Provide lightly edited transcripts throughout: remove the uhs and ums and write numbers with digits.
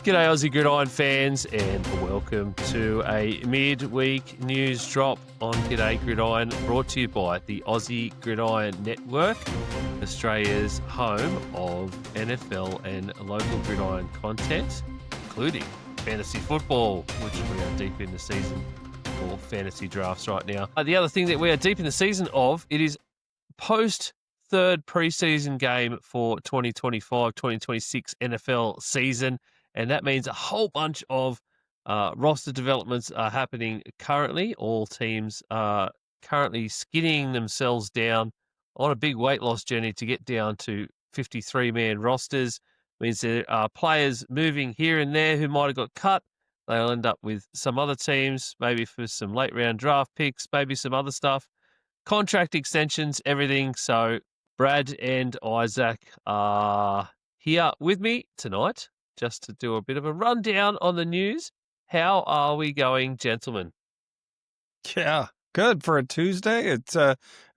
G'day Aussie Gridiron fans and welcome to a midweek news drop on G'day Gridiron, brought to you by the Aussie Gridiron Network, Australia's home of NFL and local gridiron content, including fantasy football, which we are deep in the season for fantasy drafts right now. The other thing that we are deep in the season of, it is post third preseason game for 2025-2026 NFL season. And that means a whole bunch of roster developments are happening currently. All teams are currently skinning themselves down on a big weight loss journey to get down to 53-man rosters. Means there are players moving here and there who might have got cut. They'll end up with some other teams, maybe for some late round draft picks, maybe some other stuff. Contract extensions, everything. So Brad and Isaac are here with me tonight, just to do a bit of a rundown on the news. How are we going, gentlemen? Yeah, good for a Tuesday. It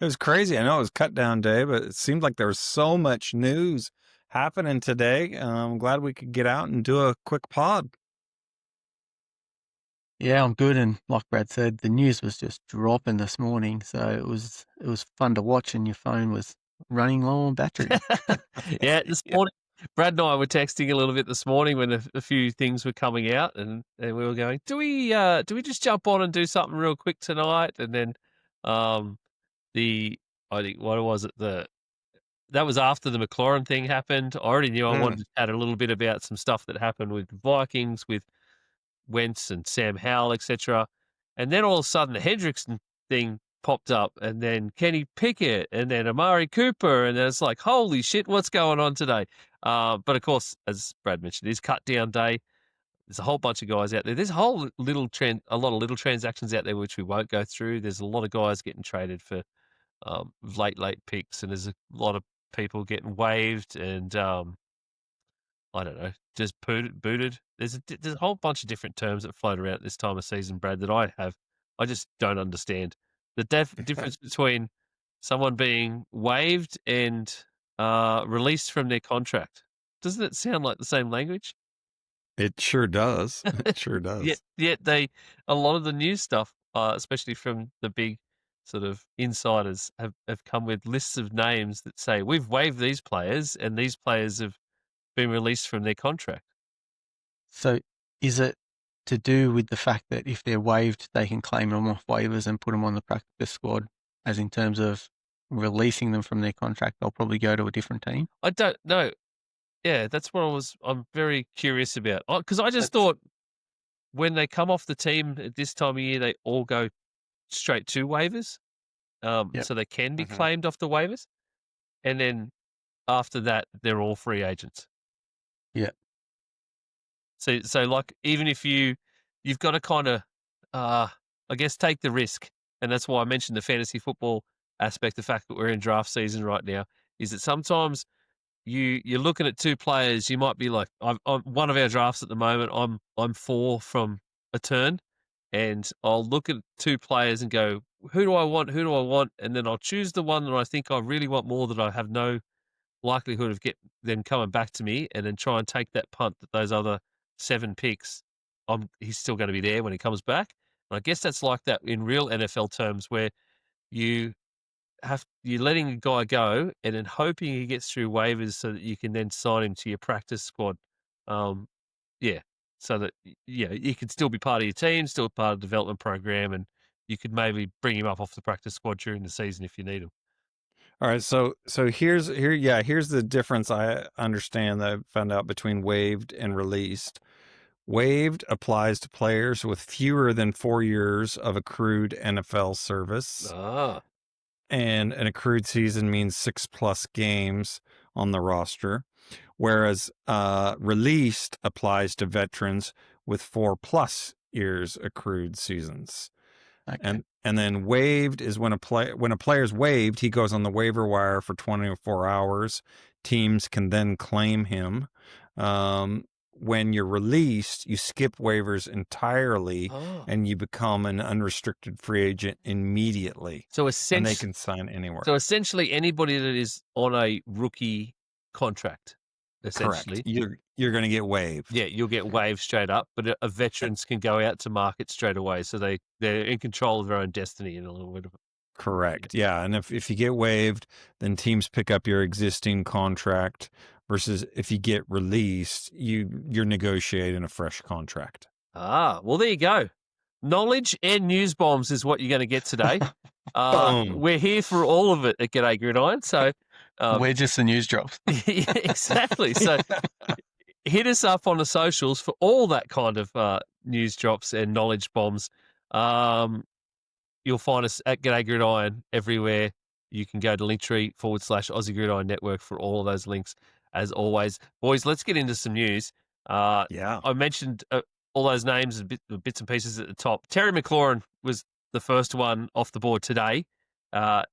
was crazy. I know it was cut down day, but it seemed like there was so much news happening today. I'm glad we could get out and do a quick pod. Yeah, I'm good, and like Brad said, the news was just dropping this morning, so it was fun to watch, and your phone was running low on battery. Yeah, this morning, Brad and I were texting a little bit this morning when a few things were coming out, and we were going, do we just jump on and do something real quick tonight? And then I think, what was it? That was after the McLaurin thing happened. I already knew I wanted to chat a little bit about some stuff that happened with the Vikings, with Wentz and Sam Howell, etc. And then all of a sudden the Hendrickson thing popped up, and then Kenny Pickett, and then Amari Cooper, and then it's like, holy shit, what's going on today? But of course, as Brad mentioned, it is cut down day. There's a whole bunch of guys out there. There's a lot of little transactions out there which we won't go through. There's a lot of guys getting traded for late picks, and there's a lot of people getting waived and I don't know, just booted. There's a whole bunch of different terms that float around at this time of season, Brad, that I just don't understand. The difference between someone being waived and released from their contract. Doesn't it sound like the same language? It sure does. It sure does. Yet a lot of the news stuff, especially from the big sort of insiders, have come with lists of names that say, we've waived these players and these players have been released from their contract. So is it to do with the fact that if they're waived, they can claim them off waivers and put them on the practice squad, as in terms of releasing them from their contract, they'll probably go to a different team? I don't know. Yeah, that's what I'm very curious about. Because I just thought when they come off the team at this time of year, they all go straight to waivers. So they can be claimed off the waivers. And then after that, they're all free agents. Yeah. So like, even if you've got to kind of, I guess, take the risk. And that's why I mentioned the fantasy football aspect, the fact that we're in draft season right now, is that sometimes you're looking at two players, you might be like, I'm one of our drafts at the moment, I'm 4 from a turn, and I'll look at two players and go, who do I want? And then I'll choose the one that I think I really want more, that I have no likelihood of get them coming back to me, and then try and take that punt that those other 7 picks, he's still going to be there when he comes back. And I guess that's like that in real NFL terms, where you're letting a guy go and then hoping he gets through waivers so that you can then sign him to your practice squad. So that you can still be part of your team, still part of the development program, and you could maybe bring him up off the practice squad during the season if you need him. All right, so here's the difference I understand that I found out between waived and released. Waived applies to players with fewer than 4 years of accrued NFL service. And an accrued season means 6+ games on the roster, whereas released applies to veterans with 4+ years accrued seasons. Okay. And then waived is when a player's waived, he goes on the waiver wire for 24 hours. Teams can then claim him. When you're released, you skip waivers entirely, and you become an unrestricted free agent immediately. So and they can sign anywhere. So essentially, anybody that is on a rookie contract essentially. Correct. You're going to get waived. Yeah, you'll get waived straight up, but a veterans can go out to market straight away, so they're in control of their own destiny in a little bit of. Correct. Yeah. And if you get waived, then teams pick up your existing contract versus if you get released, you're negotiating a fresh contract. Well, there you go. Knowledge and news bombs is what you're going to get today. Boom. We're here for all of it at G'day Gridiron. So we're just the news drops. Yeah, exactly. So hit us up on the socials for all that kind of news drops and knowledge bombs. You'll find us at G'day Gridiron everywhere. You can go to Linktree/Aussie Gridiron Network for all of those links. As always, boys, let's get into some news. Yeah. I mentioned all those names and bits and pieces at the top. Terry McLaurin was the first one off the board today.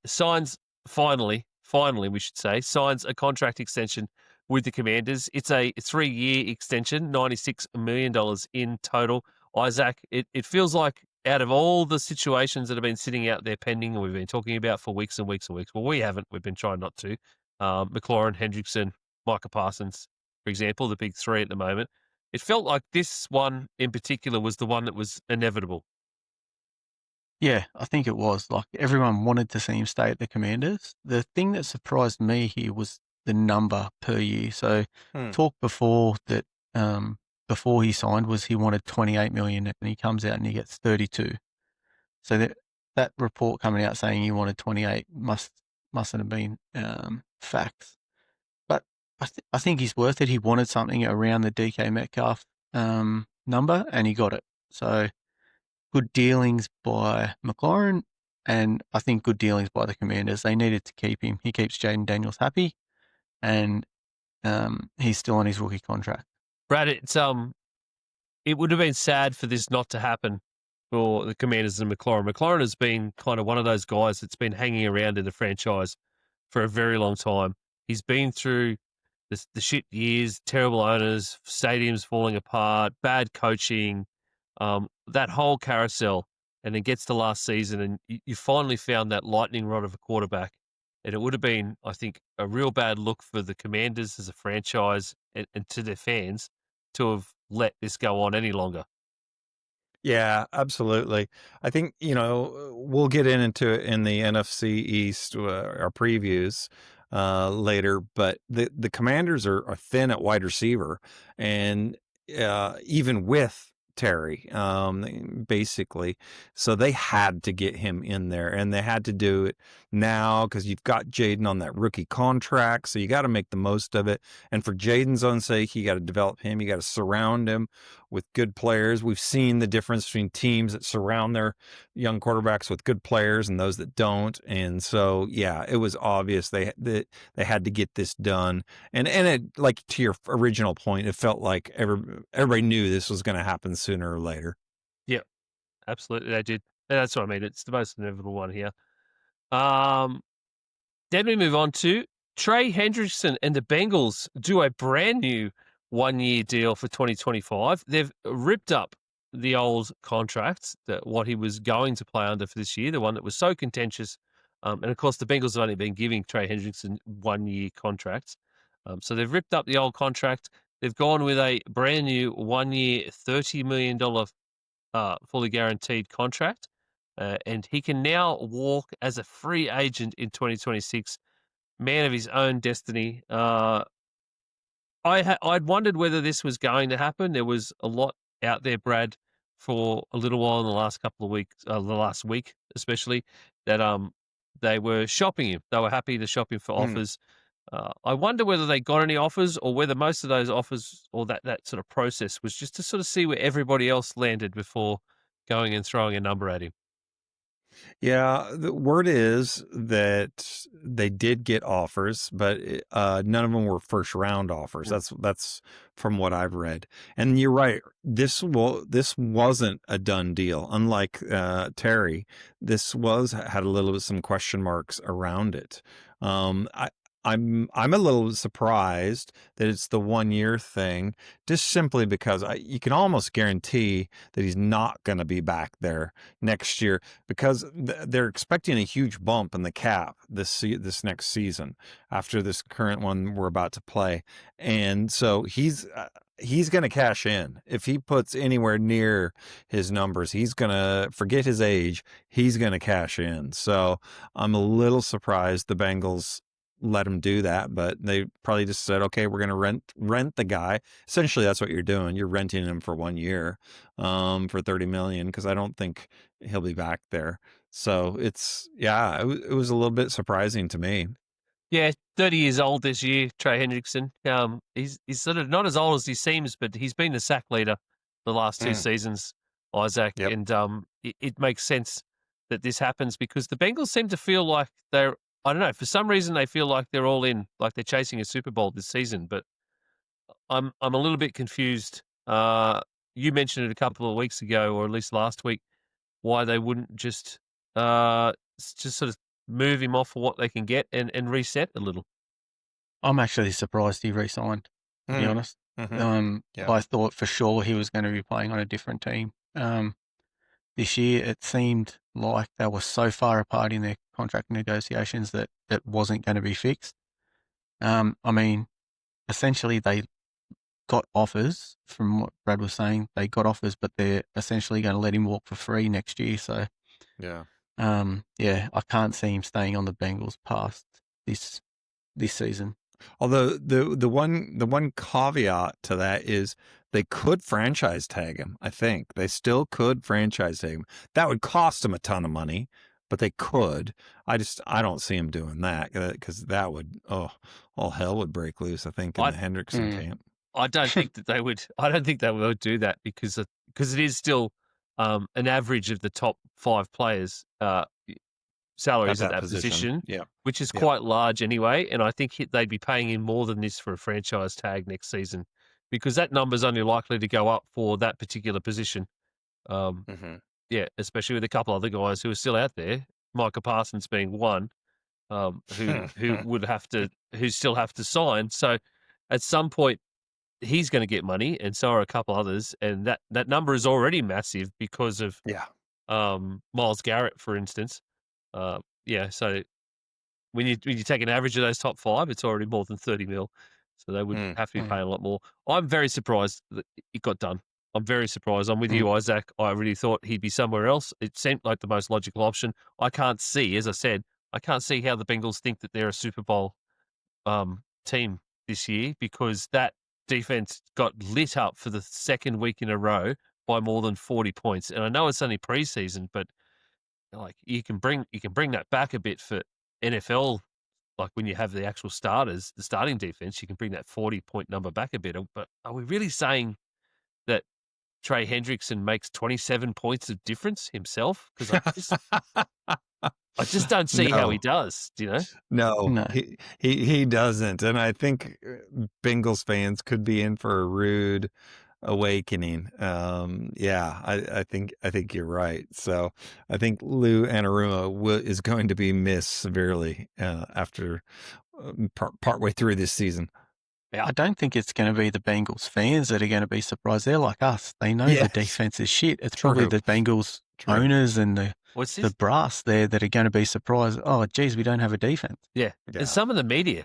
Signs finally, we should say, signs a contract extension with the Commanders. It's a 3-year extension, $96 million in total. Isaac, it feels like out of all the situations that have been sitting out there pending, and we've been talking about for weeks and weeks and weeks, well, we haven't. We've been trying not to. McLaurin, Hendrickson, Micah Parsons, for example, the big three at the moment. It felt like this one in particular was the one that was inevitable. Yeah, I think it was. Like, everyone wanted to see him stay at the Commanders. The thing that surprised me here was the number per year. So talk before that, before he signed, was he wanted 28 million, and he comes out and he gets 32. So that report coming out saying he wanted 28 mustn't have been facts. But I think he's worth it. He wanted something around the DK Metcalf number, and he got it. So good dealings by McLaurin, and I think good dealings by the Commanders. They needed to keep him. He keeps Jaden Daniels happy, and he's still on his rookie contract. Brad, it would have been sad for this not to happen for the Commanders and McLaurin. McLaurin has been kind of one of those guys that's been hanging around in the franchise for a very long time. He's been through the shit years, terrible owners, stadiums falling apart, bad coaching, that whole carousel, and then gets to last season, and you finally found that lightning rod of a quarterback. And it would have been, I think, a real bad look for the Commanders as a franchise and to their fans to have let this go on any longer. Yeah, absolutely. I think, we'll get into it in the NFC East, our previews later, but the Commanders are thin at wide receiver, and even with Terry, basically. So they had to get him in there, and they had to do it now because you've got Jaden on that rookie contract. So you got to make the most of it. And for Jaden's own sake, you got to develop him. You got to surround him with good players. We've seen the difference between teams that surround their young quarterbacks with good players and those that don't. And so, yeah, it was obvious they had to get this done. And it, like to your original point, it felt like everybody knew this was going to happen sooner or later. Yeah, absolutely, they did. And that's what I mean. It's the most inevitable one here. Then we move on to Trey Hendrickson and the Bengals do a brand new 1-year deal for 2025. They've ripped up the old contract, what he was going to play under for this year, the one that was so contentious. And of course, the Bengals have only been giving Trey Hendrickson 1-year contracts. So they've ripped up the old contract. They've gone with a brand new 1-year, $30 million fully guaranteed contract. And he can now walk as a free agent in 2026, man of his own destiny. I'd wondered whether this was going to happen. There was a lot out there, Brad, for a little while in the last couple of weeks, the last week especially, that they were shopping him. They were happy to shop him for offers. I wonder whether they got any offers, or whether most of those offers or that sort of process was just to sort of see where everybody else landed before going and throwing a number at him. Yeah, the word is that they did get offers, but none of them were first round offers. That's from what I've read. And you're right. This wasn't a done deal. Unlike Terry, this had a little bit some question marks around it. I'm a little surprised that it's the 1 year thing, just simply because you can almost guarantee that he's not going to be back there next year, because they're expecting a huge bump in the cap this next season after this current one we're about to play, and so he's going to cash in. If he puts anywhere near his numbers, he's going to forget his age. He's going to cash in. So I'm a little surprised the Bengals let him do that, but they probably just said, okay, we're going to rent the guy. Essentially, that's what you're doing. You're renting him for 1 year, for $30 million, because I don't think he'll be back there. So it was a little bit surprising to me. Yeah, 30 years old this year, Trey Hendrickson. He's sort of not as old as he seems, but he's been the sack leader the last two seasons, Isaac. Yep. And it makes sense that this happens because the Bengals seem to feel like they're, I don't know, for some reason they feel like they're all in, like they're chasing a Super Bowl this season. But I'm a little bit confused. You mentioned it a couple of weeks ago, or at least last week, why they wouldn't just sort of move him off for what they can get and reset a little. I'm actually surprised he re-signed, to be honest. I thought for sure he was going to be playing on a different team. This year, it seemed like they were so far apart in their contract negotiations that it wasn't going to be fixed. I mean, essentially, they got offers, from what Brad was saying. They got offers, but they're essentially going to let him walk for free next year. So, Yeah. I can't see him staying on the Bengals past this season. Although the one caveat to that is they could franchise tag him. I think they still could franchise tag him. That would cost him a ton of money, but they could. I don't see him doing that, because that would all hell would break loose, I think, in the Hendrickson camp. I don't think that they would. I don't think they would do that because it is still an average of the top 5 players salaries at that position, which is quite large anyway. And I think they'd be paying him more than this for a franchise tag next season, because that number's only likely to go up for that particular position. Yeah, especially with a couple other guys who are still out there, Micah Parsons being one, who still have to sign. So at some point he's going to get money, and so are a couple others, and that number is already massive because of Myles Garrett, for instance. So when you take an average of those top 5, it's already more than 30 mil. So they would have to be paying a lot more. I'm very surprised that it got done. I'm very surprised. I'm with you, Isaac. I really thought he'd be somewhere else. It seemed like the most logical option. I can't see, as I said, how the Bengals think that they're a Super Bowl team this year, because that defense got lit up for the second week in a row by more than 40 points. And I know it's only preseason, but like you can bring that back a bit for NFL. Like when you have the actual starters, the starting defense, you can bring that 40-point number back a bit. But are we really saying that Trey Hendrickson makes 27 points of difference himself? Because I just don't see how he does. Do you know? No. He doesn't. And I think Bengals fans could be in for a rude awakening. I think you're right. So I think Lou Anarumo is going to be missed severely after partway through this season. I don't think it's going to be the Bengals fans that are going to be surprised. They're like us. They know the defense is shit. It's probably the Bengals owners and the brass there that are going to be surprised. Oh, geez, we don't have a defense. Yeah. And some of the media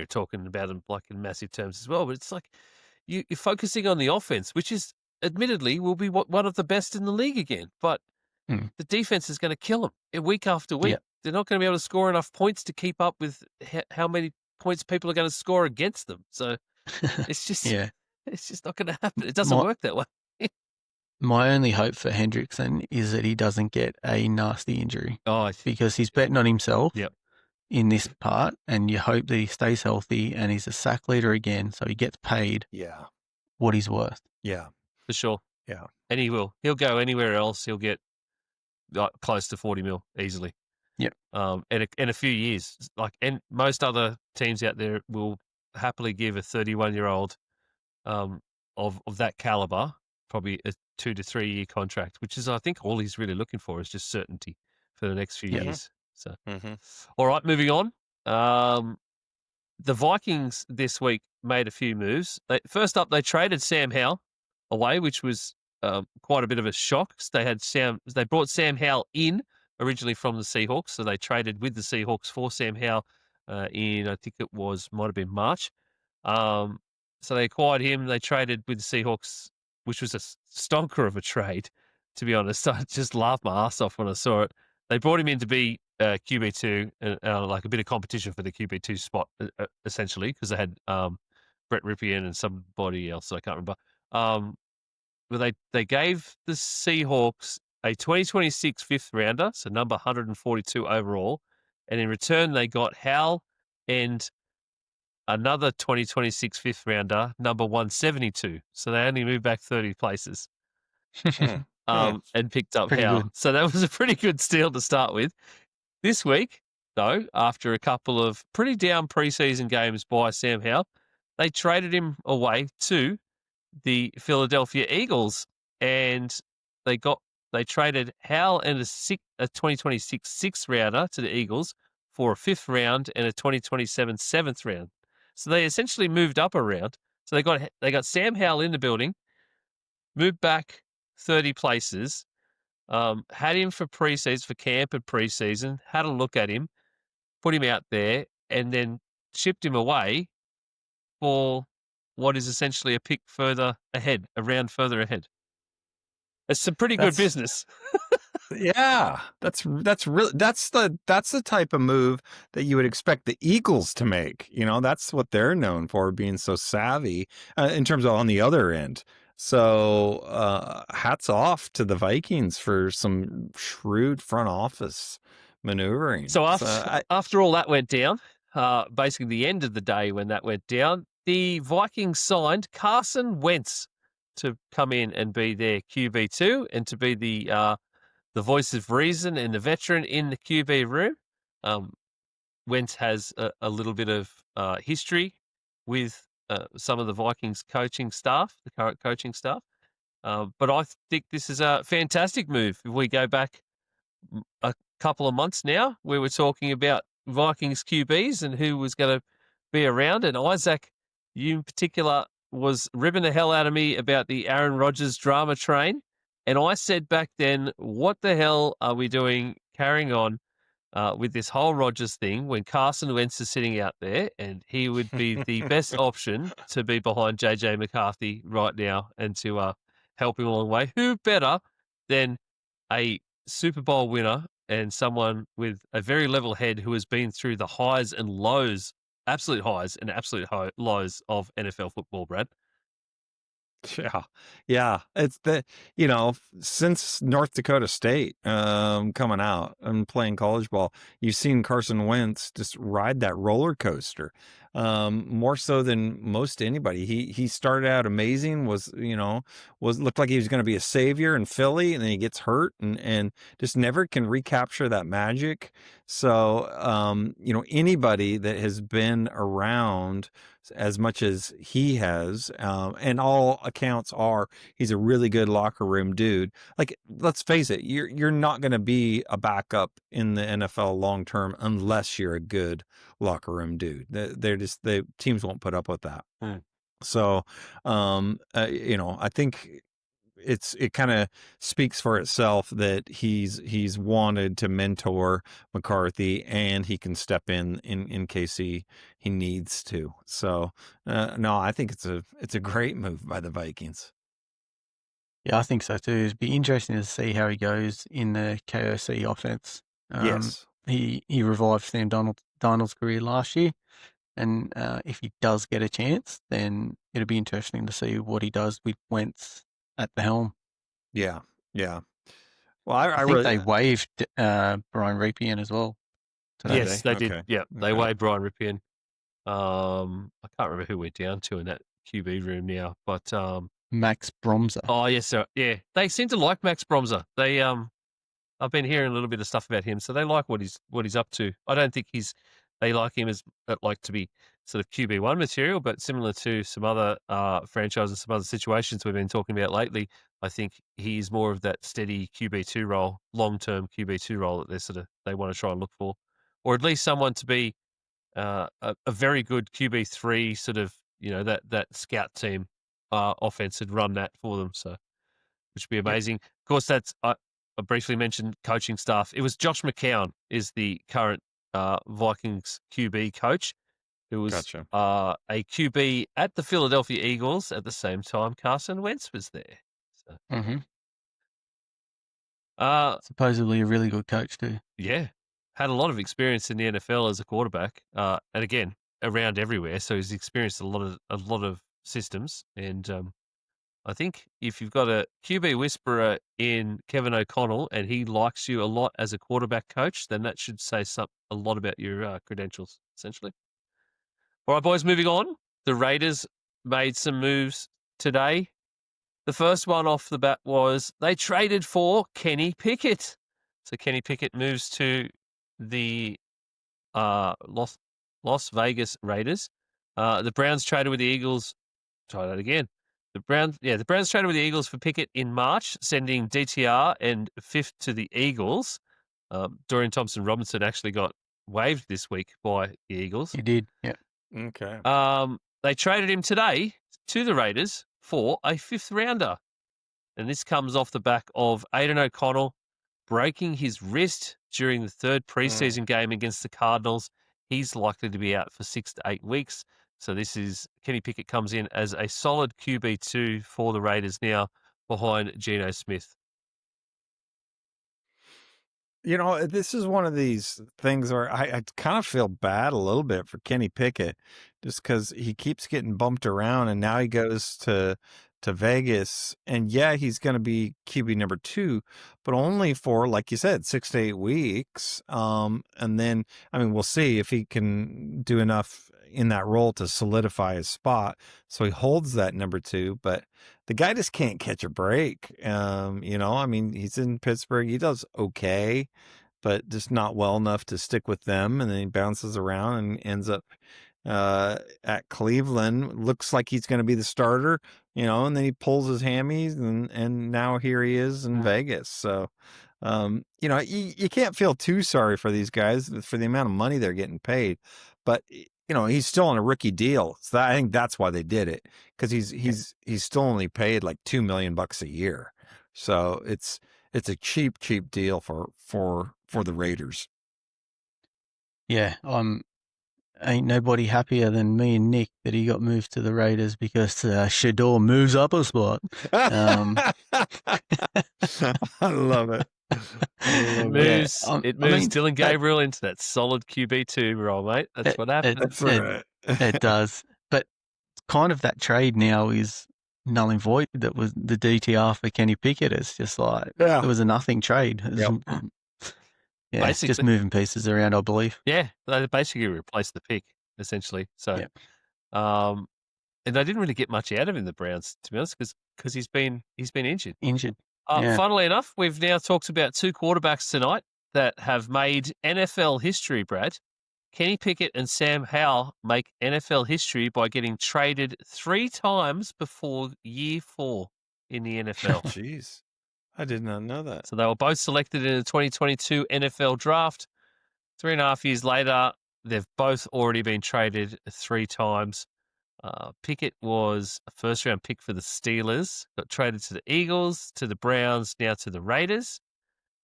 are talking about them like in massive terms as well. But it's like you're focusing on the offense, which is admittedly will be one of the best in the league again. But the defense is going to kill them week after week. Yep. They're not going to be able to score enough points to keep up with how many points people are going to score against them. So it's just it's just not going to happen. It doesn't work that way. My only hope for Hendrickson is that he doesn't get a nasty injury. Because he's betting on himself in this part, and you hope that he stays healthy and he's a sack leader again, so he gets paid what he's worth. Yeah. For sure. Yeah. And he will. He'll go anywhere else. He'll get close to 40 mil easily. Yep. In a few years, and most other teams out there will happily give a 31-year-old of that caliber probably a 2 to 3 year contract, which is, I think, all he's really looking for is just certainty for the next few years. So, all right, moving on. the Vikings this week made a few moves. First up, they traded Sam Howell away, which was quite a bit of a shock. They brought Sam Howell in originally from the Seahawks, so they traded with the Seahawks for Sam Howell in, I think it might have been March. So they acquired him. They traded with the Seahawks, which was a stonker of a trade, to be honest. I just laughed my ass off when I saw it. They brought him in to be QB2, like a bit of competition for the QB2 spot, essentially, because they had Brett Ripien and somebody else I can't remember. But they gave the Seahawks a 2026 fifth rounder, so number 142 overall, and in return they got Hal and another 2026 fifth rounder, number 172. So they only moved back 30 places. And picked up Hal. Good. So that was a pretty good steal to start with. This week, though, after a couple of pretty down preseason games by Sam Howell, they traded him away to the Philadelphia Eagles, and they traded Howell and a 2026 sixth rounder to the Eagles for a fifth round and a 2027 seventh round. So they essentially moved up a round. So they got Sam Howell in the building, moved back 30 places, had him for preseason, for camp and preseason, had a look at him, put him out there, and then shipped him away for what is essentially a pick further ahead, a round further ahead. It's some pretty good business. Yeah, that's the type of move that you would expect the Eagles to make. You know, that's what they're known for, being so savvy in terms of on the other end. So hats off to the Vikings for some shrewd front office maneuvering. So after all that went down, basically the end of the day when that went down, the Vikings signed Carson Wentz to come in and be their QB2 and to be the voice of reason and the veteran in the QB room. Wentz has a little bit of history with some of the Vikings coaching staff, the current coaching staff. But I think this is a fantastic move. If we go back a couple of months now, we were talking about Vikings QBs and who was going to be around. And Isaac, you in particular, was ribbing the hell out of me about the Aaron Rodgers drama train. And I said back then, what the hell are we doing carrying on with this whole Rodgers thing when Carson Wentz is sitting out there and he would be the best option to be behind JJ McCarthy right now and to help him along the way. Who better than a Super Bowl winner and someone with a very level head who has been through the highs and lows, absolute highs and absolute lows of NFL football, Brad? Yeah. It's since North Dakota State coming out and playing college ball, you've seen Carson Wentz just ride that roller coaster more so than most anybody. He started out amazing, looked like he was going to be a savior in Philly, and then he gets hurt and just never can recapture that magic. So anybody that has been around as much as he has, and all accounts are he's a really good locker room dude. Like, let's face it, you're not going to be a backup in the NFL long term unless you're a good locker room dude. The teams won't put up with that. So I think it kind of speaks for itself that he's wanted to mentor McCarthy, and he can step in case he needs to. So no, I think it's a great move by the Vikings. Yeah, I think so too. It'd be interesting to see how he goes in the KOC offense. Yes, he revived Sam Darnold's career last year, and if he does get a chance, then it'll be interesting to see what he does with Wentz at the helm. Yeah. Well, I think really, they waived Brian Ripien as well today. Yes, they did. Yeah, they waived Brian Ripien. I can't remember who we're down to in that QB room now, but Max Bromser. Oh yes, sir. Yeah, they seem to like Max Bromser. They I've been hearing a little bit of stuff about him, so they like what he's up to. I don't think they like him as like to be sort of QB1 material, but similar to some other franchises, some other situations we've been talking about lately, I think he's more of that steady QB2 role, long-term QB2 role that they want to try and look for, or at least someone to be a very good QB3 sort of, that scout team offense had run that for them. So, which would be amazing. Yep. Of course, that's I briefly mentioned coaching staff. It was Josh McCown is the current Vikings QB coach, who was Gotcha. a QB at the Philadelphia Eagles at the same time Carson Wentz was there. So. Supposedly a really good coach too. Yeah, had a lot of experience in the NFL as a quarterback, and again around everywhere. So he's experienced a lot of systems. And I think if you've got a QB whisperer in Kevin O'Connell and he likes you a lot as a quarterback coach, then that should say a lot about your credentials, essentially. All right, boys, moving on. The Raiders made some moves today. The first one off the bat was they traded for Kenny Pickett. So Kenny Pickett moves to the Las Vegas Raiders. The Browns traded with the Eagles. Try that again. The Browns traded with the Eagles for Pickett in March, sending DTR and fifth to the Eagles. Dorian Thompson-Robinson actually got waived this week by the Eagles. He did, yeah. Okay. They traded him today to the Raiders for a fifth rounder. And this comes off the back of Aidan O'Connell breaking his wrist during the third preseason game against the Cardinals. He's likely to be out for 6 to 8 weeks. So this is Kenny Pickett comes in as a solid QB2 for the Raiders now behind Geno Smith. This is one of these things where I kind of feel bad a little bit for Kenny Pickett just because he keeps getting bumped around and now he goes to Vegas. And yeah, he's going to be QB number 2, but only for, like you said, 6 to 8 weeks. And then, we'll see if he can do enough in that role to solidify his spot. So he holds that number 2, but the guy just can't catch a break. He's in Pittsburgh. He does okay, but just not well enough to stick with them. And then he bounces around and ends up at Cleveland. Looks like he's going to be the starter, and then he pulls his hammies and now here he is in Vegas. So, you can't feel too sorry for these guys for the amount of money they're getting paid, but he's still on a rookie deal. So I think that's why they did it, because he's still only paid like $2 million a year. So it's a cheap deal for the Raiders. Yeah, ain't nobody happier than me and Nick that he got moved to the Raiders because Shador moves up a spot. I love it. It moves Dylan Gabriel into that solid QB2 role, mate. That's what happens. It does. But kind of that trade now is null and void. That was the DTR for Kenny Pickett. It's just like it was a nothing trade. It's just moving pieces around, I believe. Yeah, they basically replaced the pick, essentially. So, and they didn't really get much out of him, the Browns, to be honest, because he's been injured. Funnily enough, we've now talked about 2 quarterbacks tonight that have made NFL history, Brad. Kenny Pickett and Sam Howell make NFL history by getting traded 3 times before year 4 in the NFL. Jeez, I did not know that. So they were both selected in the 2022 NFL draft. 3.5 years later, they've both already been traded 3 times. Pickett was a first-round pick for the Steelers, got traded to the Eagles, to the Browns, now to the Raiders.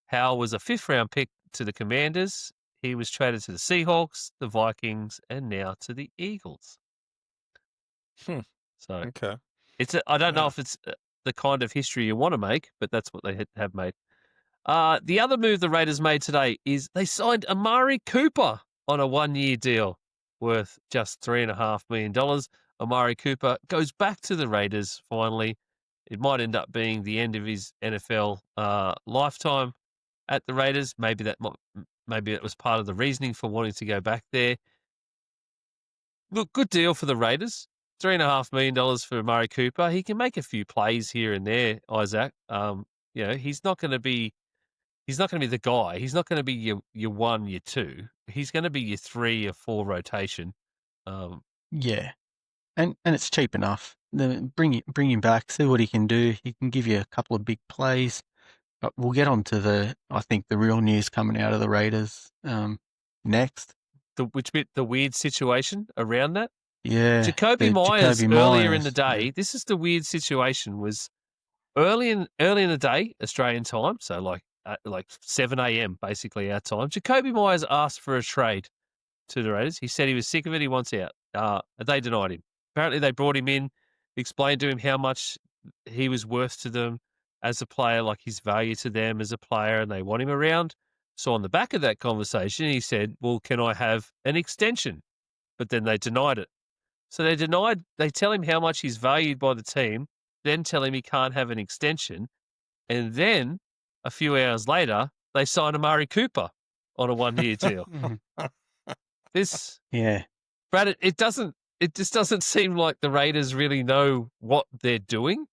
Howell was a 5th-round pick to the Commanders. He was traded to the Seahawks, the Vikings, and now to the Eagles. So okay, I don't know if it's the kind of history you want to make, but that's what they have made. The other move the Raiders made today is they signed Amari Cooper on a 1-year deal worth just $3.5 million. Amari Cooper goes back to the Raiders finally. It might end up being the end of his NFL lifetime at the Raiders. Maybe that was part of the reasoning for wanting to go back there. Look, good deal for the Raiders. $3.5 million for Amari Cooper. He can make a few plays here and there, Isaac. He's not going to be the guy. He's not going to be your 1, your 2. He's going to be your 3 or 4 rotation. And it's cheap enough. Bring him back, see what he can do. He can give you a couple of big plays. But we'll get on to the real news coming out of the Raiders next. the weird situation around that. Yeah. Jacoby the Myers Jacoby earlier in the Myers, day. This is the weird situation. Was early in the day Australian time, so like 7 a.m. basically our time. Jacoby Myers asked for a trade to the Raiders. He said he was sick of it. He wants out. They denied him. Apparently, they brought him in, explained to him how much he was worth to them as a player, like his value to them as a player, and they want him around. So on the back of that conversation, he said, "Well, can I have an extension?" But then they denied it. So they tell him how much he's valued by the team, then tell him he can't have an extension. And then a few hours later, they sign Amari Cooper on a 1-year deal. This, yeah. Brad, it just doesn't seem like the Raiders really know what they're doing.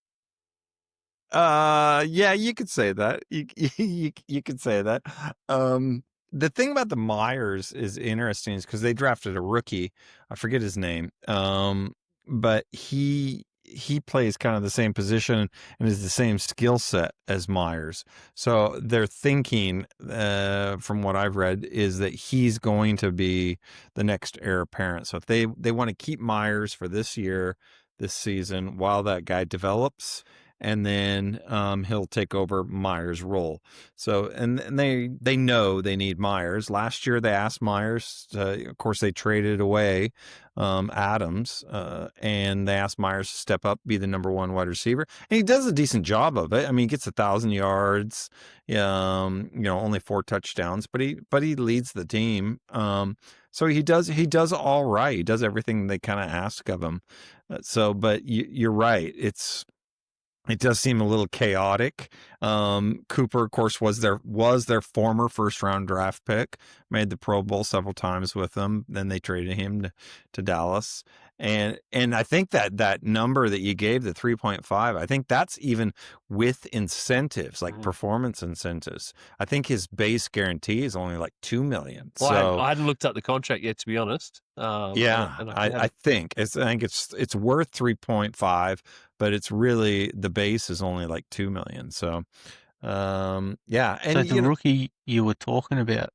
Yeah, you could say that. You could say that. The thing about the Myers is interesting is because they drafted a rookie. I forget his name. But he plays kind of the same position and is the same skill set as Myers. So their thinking, from what I've read, is that he's going to be the next heir apparent. So if they want to keep Myers for this year, this season, while that guy develops, and then he'll take over Myers' role. So, and they know they need Myers. Last year they asked Myers, of course they traded away Adams, and they asked Myers to step up, be the number one wide receiver, and he does a decent job of it. I mean, he gets 1,000 yards, only 4 touchdowns, but he leads the team. So he does all right. He does everything they kind of ask of him. But you're right. It does seem a little chaotic. Cooper, of course, was their former first-round draft pick. Made the Pro Bowl several times with them. Then they traded him to Dallas. And I think that number that you gave, the 3.5, I think that's even with incentives, like performance incentives. I think his base guarantee is only like $2 million. Well, So I hadn't looked up the contract yet, to be honest. I think it's worth 3.5, but it's really the base is only like 2 million. So, and so the rookie you were talking about,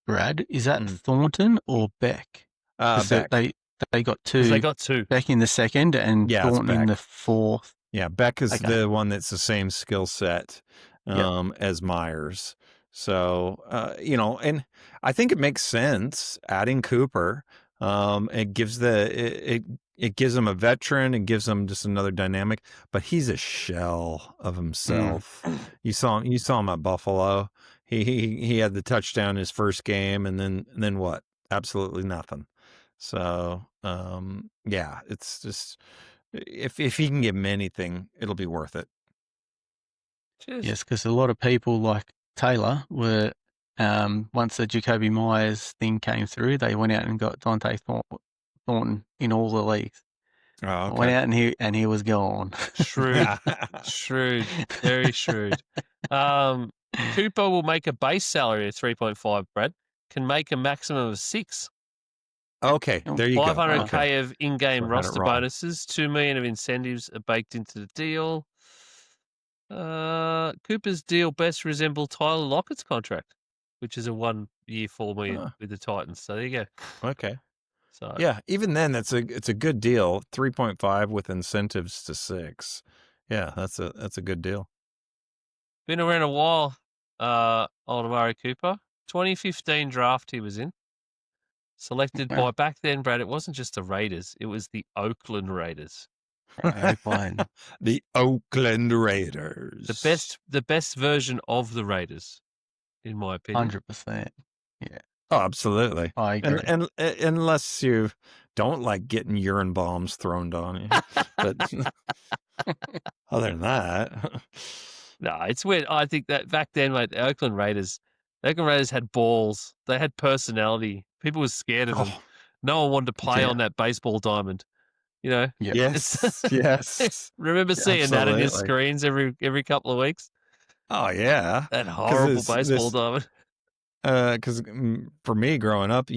Brad, is that Thornton or Beck? Beck. They got two. They got two. Beck in the second and Thornton in the fourth. Yeah, Beck is the one that's the same skill set as Myers. So, and I think it makes sense adding Cooper. It gives it gives him a veteran. It gives him just another dynamic. But he's a shell of himself. You saw him at Buffalo. He had the touchdown his first game, and then what? Absolutely nothing. So, it's just if he can give him anything, it'll be worth it. Cheers. Yes, because a lot of people like Taylor were once the Jacoby Myers thing came through, they went out and got Dante Thornton in all the leagues. Oh, okay. Went out and he was gone. Shrewd, very shrewd. Cooper will make a base salary of 3.5. Brad can make a maximum of 6. Okay, there you go. $500K of in-game roster bonuses, $2 million of incentives are baked into the deal. Cooper's deal best resemble Tyler Lockett's contract, which is a 1-year, $4 million with the Titans. So there you go. Okay. So yeah, even then, it's a good deal. 3.5 with incentives to 6. Yeah, that's a good deal. Been around a while. Old Amari Cooper, 2015 draft he was in. Selected by back then, Brad. It wasn't just the Raiders; it was the Oakland Raiders. The Oakland Raiders. The best version of the Raiders, in my opinion. 100%. Yeah. Oh, absolutely. I agree. And unless you don't like getting urine bombs thrown on you, but other than that, no, it's weird. I think that back then, like the Oakland Raiders had balls. They had personality. People were scared of them. No one wanted to play on that baseball diamond. You know? Yep. Yes. Remember seeing that on your screens every couple of weeks? Oh yeah, that horrible baseball diamond. Because for me growing up, the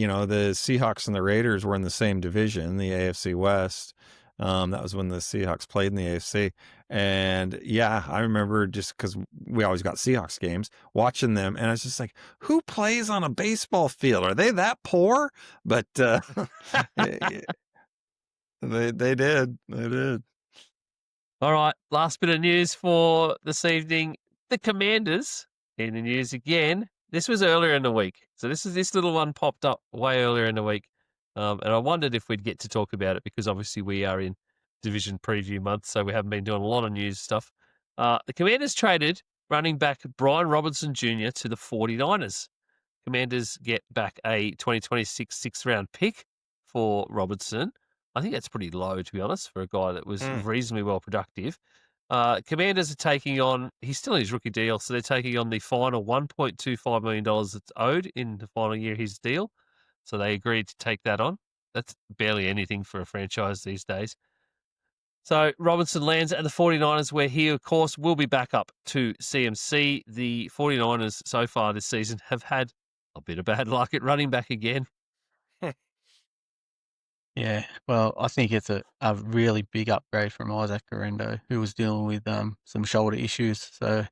Seahawks and the Raiders were in the same division, the AFC West. That was when the Seahawks played in the AFC. And yeah, I remember just because we always got Seahawks games, watching them. And I was just like, who plays on a baseball field? Are they that poor? But they did. They did. All right, last bit of news for this evening. The Commanders in the news again. This was earlier in the week. So this little one popped up way earlier in the week. And I wondered if we'd get to talk about it because obviously we are in division preview month, so we haven't been doing a lot of news stuff. The Commanders traded running back Brian Robinson Jr. to the 49ers. Commanders get back a 2026 sixth-round pick for Robinson. I think that's pretty low, to be honest, for a guy that was reasonably well productive. Commanders are taking on, he's still in his rookie deal, so they're taking on the final $1.25 million that's owed in the final year of his deal. So they agreed to take that on. That's barely anything for a franchise these days. So Robinson lands at the 49ers, where he, of course, will be back up to CMC. The 49ers so far this season have had a bit of bad luck at running back again. Yeah, well, I think it's a really big upgrade from Isaac Garendo, who was dealing with some shoulder issues. So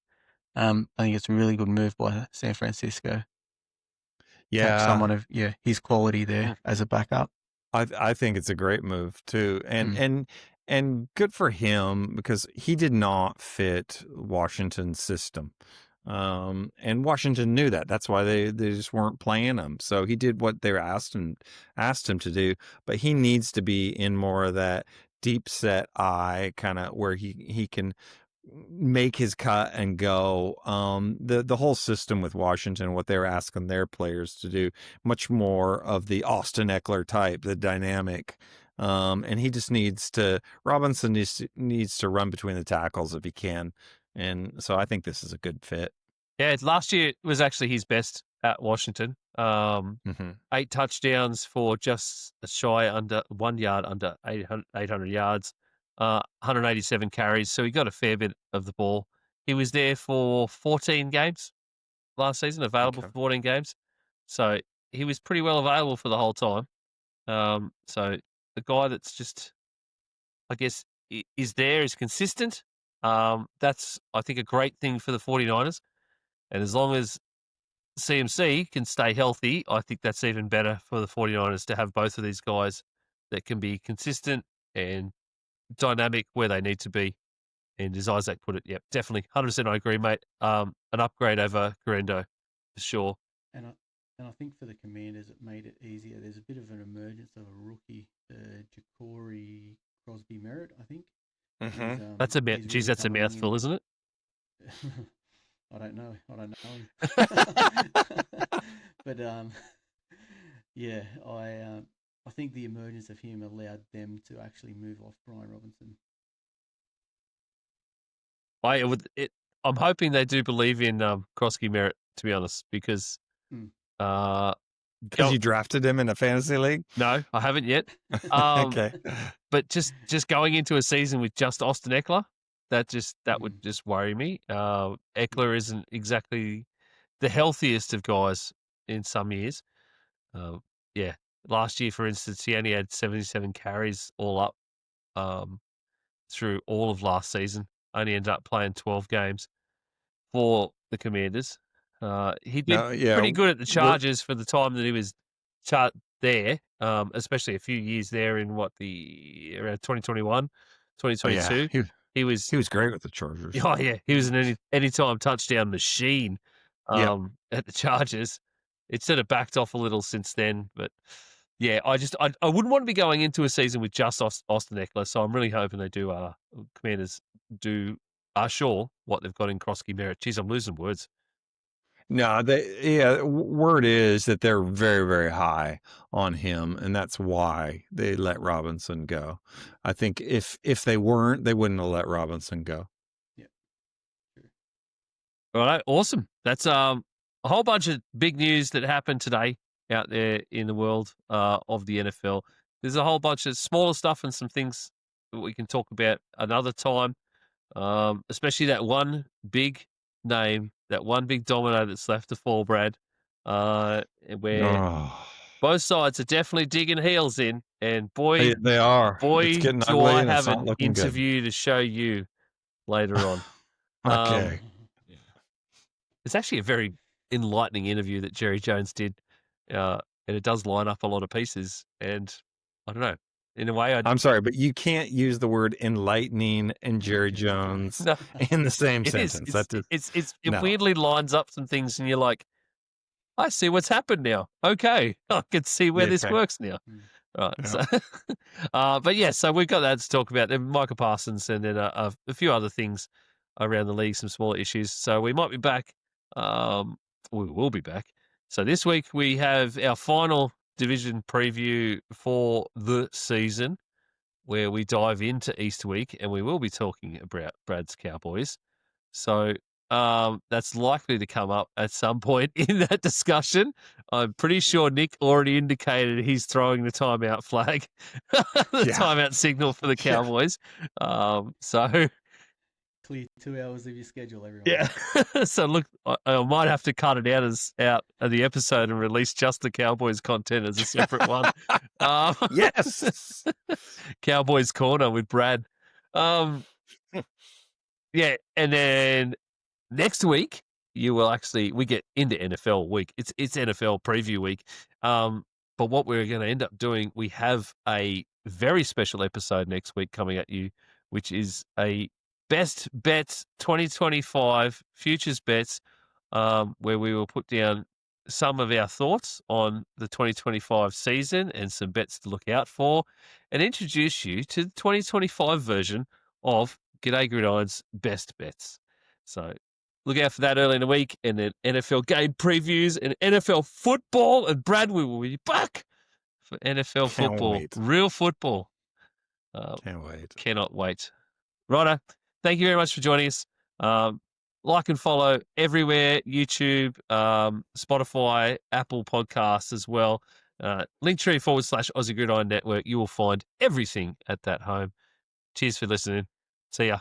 I think it's a really good move by San Francisco. Have someone of his quality there as a backup. I think it's a great move too, and good for him because he did not fit Washington's system, and Washington knew that. That's why they just weren't playing him. So he did what they asked him to do, but he needs to be in more of that deep set eye kind of where he can make his cut and go. The whole system with Washington, what they're asking their players to do, much more of the Austin Eckler type, the dynamic. And he just Robinson needs to run between the tackles if he can. And so I think this is a good fit. Yeah, last year was actually his best at Washington. 8 touchdowns for just a shy under 1 yard under 800 yards. 187 carries, so he got a fair bit of the ball. He was there for 14 games last season, available for 14 games. So he was pretty well available for the whole time. So the guy that's just, I guess, is consistent. That's, I think, a great thing for the 49ers. And as long as CMC can stay healthy, I think that's even better for the 49ers to have both of these guys that can be consistent and dynamic where they need to be. And as Isaac put it, yep, definitely 100% I agree, mate. An upgrade over Garendo for sure. And I think for the Commanders, it made it easier. There's a bit of an emergence of a rookie, Ja'Cory Crosby Merritt, I think. That's a mouthful, isn't it? I don't know him. But yeah, I think the emergence of him allowed them to actually move off Brian Robinson. I'm hoping they do believe in Crosby Merritt, to be honest, because you drafted him in a fantasy league. No, I haven't yet. Okay, but just going into a season with just Austin Eckler, that would just worry me. Eckler isn't exactly the healthiest of guys in some years. Yeah, last year, for instance, he only had 77 carries all up through all of last season. Only ended up playing 12 games for the Commanders. He did pretty good at the Chargers for the time that he was there, especially a few years there in around 2021, 2022. Yeah, he was great with the Chargers. Oh yeah, he was an anytime touchdown machine at the Chargers. It sort of backed off a little since then, but yeah, I wouldn't want to be going into a season with just Austin Eckler, so I'm really hoping they do. Commanders are sure what they've got in Crosby Merritt. Jeez, I'm losing words. No, word is that they're very, very high on him, and that's why they let Robinson go. I think if they weren't, they wouldn't have let Robinson go. Yeah. Sure. All right, awesome. That's a whole bunch of big news that happened today out there in the world of the NFL. There's a whole bunch of smaller stuff and some things that we can talk about another time, especially that one big name, that one big domino that's left to fall, Brad, where both sides are definitely digging heels in, and boy, They are. It's getting do ugly I and it's have not an looking good. interview to show you later on. Okay. It's actually a very enlightening interview that Jerry Jones did, and it does line up a lot of pieces. And I don't know, in a way, I'm sorry, but you can't use the word enlightening and Jerry Jones no, in the same it is. sentence. It no. weirdly lines up some things, and you're like, I see what's happened now. Okay, I can see where this Okay. works now. Right. Yeah. So, but yeah, so we've got that to talk about. Then Micah Parsons, and then a few other things around the league, some smaller issues. So we might be back. We will be back. So this week we have our final division preview for the season, where we dive into East week, and we will be talking about Brad's Cowboys. So that's likely to come up at some point in that discussion. I'm pretty sure Nick already indicated he's throwing the timeout flag, the timeout signal for the Cowboys. So clear 2 hours of your schedule, everyone. yeah. So look, I might have to cut it out of the episode and release just the Cowboys content as a separate one. Yes. Cowboys Corner with Brad. Yeah, and then next week we get into NFL week. It's NFL preview week. But what we're going to end up doing, we have a very special episode next week coming at you, which is a best bets 2025 futures bets, where we will put down some of our thoughts on the 2025 season and some bets to look out for, and introduce you to the 2025 version of G'day Gridiron's best bets. So look out for that early in the week, and then NFL game previews and NFL football. And Brad, we will be back for NFL football, wait. real football. Can't wait. Cannot wait. Righto, thank you very much for joining us. Like and follow everywhere, YouTube, Spotify, Apple Podcasts as well. Linktree/Aussie Gridiron Network. You will find everything at that home. Cheers for listening. See ya.